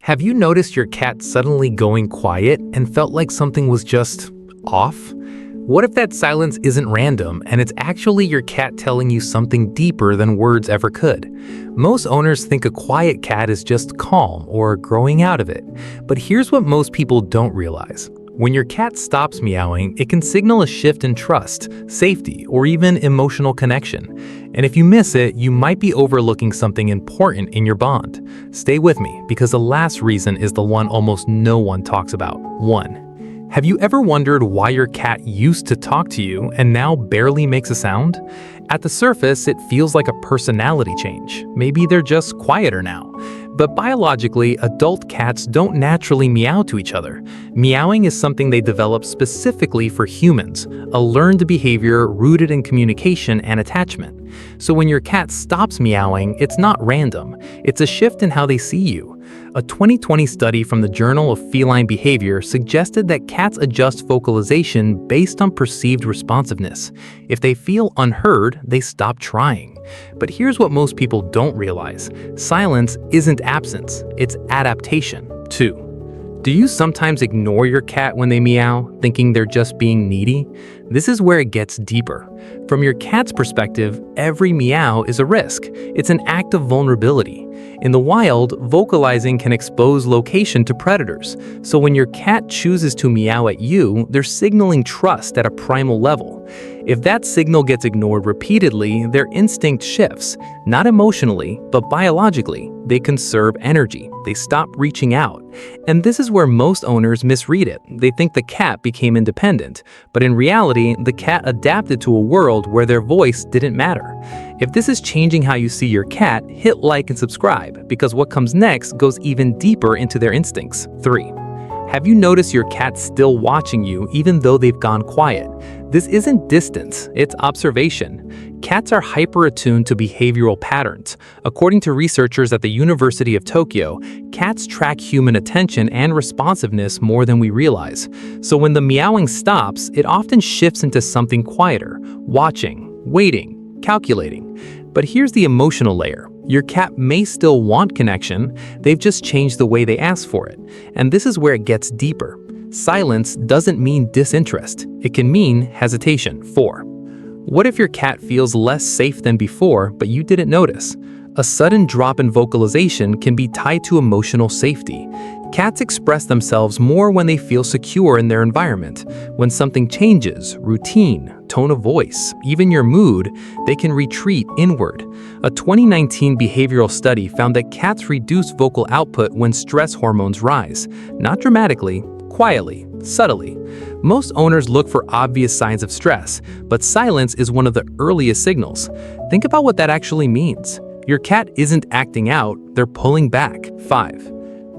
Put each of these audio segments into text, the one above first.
Have you noticed your cat suddenly going quiet and felt like something was just off? What if that silence isn't random and it's actually your cat telling you something deeper than words ever could? Most owners think a quiet cat is just calm or growing out of it, but here's what most people don't realize. When your cat stops meowing, it can signal a shift in trust, safety, or even emotional connection. And if you miss it, you might be overlooking something important in your bond. Stay with me, because the last reason is the one almost no one talks about. 1. Have you ever wondered why your cat used to talk to you and now barely makes a sound? At the surface, it feels like a personality change. Maybe they're just quieter now. But biologically, adult cats don't naturally meow to each other. Meowing is something they develop specifically for humans, a learned behavior rooted in communication and attachment. So when your cat stops meowing, it's not random. It's a shift in how they see you. A 2020 study from the Journal of Feline Behavior suggested that cats adjust vocalization based on perceived responsiveness. If they feel unheard, they stop trying. But here's what most people don't realize. Silence isn't absence, it's adaptation. 2. Do you sometimes ignore your cat when they meow, thinking they're just being needy? This is where it gets deeper. From your cat's perspective, every meow is a risk. It's an act of vulnerability. In the wild, vocalizing can expose location to predators. So when your cat chooses to meow at you, they're signaling trust at a primal level. If that signal gets ignored repeatedly, their instinct shifts, not emotionally, but biologically. They conserve energy. They stop reaching out. And this is where most owners misread it. They think the cat became independent, but in reality, the cat adapted to a world where their voice didn't matter. If this is changing how you see your cat, hit like and subscribe, because what comes next goes even deeper into their instincts. 3. Have you noticed your cat still watching you even though they've gone quiet? This isn't distance, it's observation. Cats are hyper-attuned to behavioral patterns. According to researchers at the University of Tokyo, cats track human attention and responsiveness more than we realize. So when the meowing stops, it often shifts into something quieter, watching, waiting, calculating. But here's the emotional layer. Your cat may still want connection, they've just changed the way they ask for it. And this is where it gets deeper. Silence doesn't mean disinterest, it can mean hesitation. 4. What if your cat feels less safe than before, but you didn't notice? A sudden drop in vocalization can be tied to emotional safety. Cats express themselves more when they feel secure in their environment. When something changes, routine, tone of voice, even your mood, they can retreat inward. A 2019 behavioral study found that cats reduce vocal output when stress hormones rise, not dramatically, quietly, subtly. Most owners look for obvious signs of stress, but silence is one of the earliest signals. Think about what that actually means. Your cat isn't acting out, they're pulling back. 5.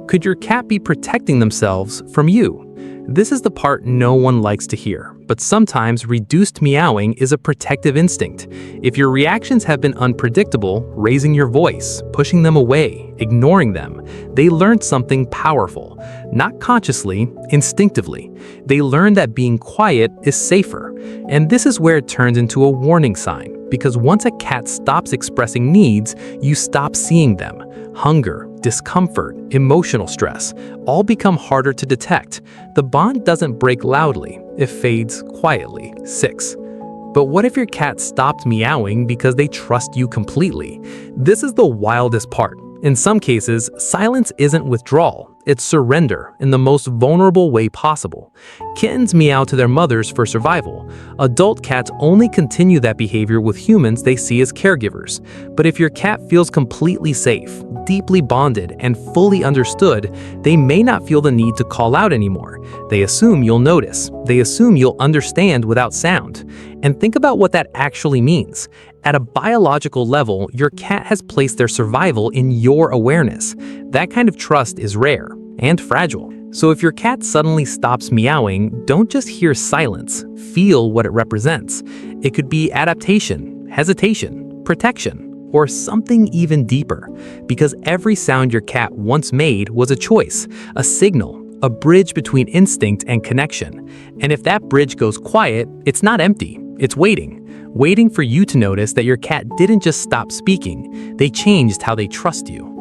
Could your cat be protecting themselves from you? This is the part no one likes to hear, but sometimes reduced meowing is a protective instinct. If your reactions have been unpredictable, raising your voice, pushing them away, ignoring them, they learned something powerful. Not consciously, instinctively. They learned that being quiet is safer. And this is where it turns into a warning sign. Because once a cat stops expressing needs, you stop seeing them. Hunger, discomfort, emotional stress all become harder to detect. The bond doesn't break loudly, it fades quietly. 6. But what if your cat stopped meowing because they trust you completely? This is the wildest part. In some cases, silence isn't withdrawal, it's surrender in the most vulnerable way possible. Kittens meow to their mothers for survival. Adult cats only continue that behavior with humans they see as caregivers. But if your cat feels completely safe, deeply bonded, and fully understood, they may not feel the need to call out anymore. They assume you'll notice. They assume you'll understand without sound. And think about what that actually means. At a biological level, your cat has placed their survival in your awareness. That kind of trust is rare and fragile. So if your cat suddenly stops meowing, don't just hear silence, feel what it represents. It could be adaptation, hesitation, protection, or something even deeper. Because every sound your cat once made was a choice, a signal, a bridge between instinct and connection. And if that bridge goes quiet, it's not empty, it's waiting for you to notice that your cat didn't just stop speaking, they changed how they trust you.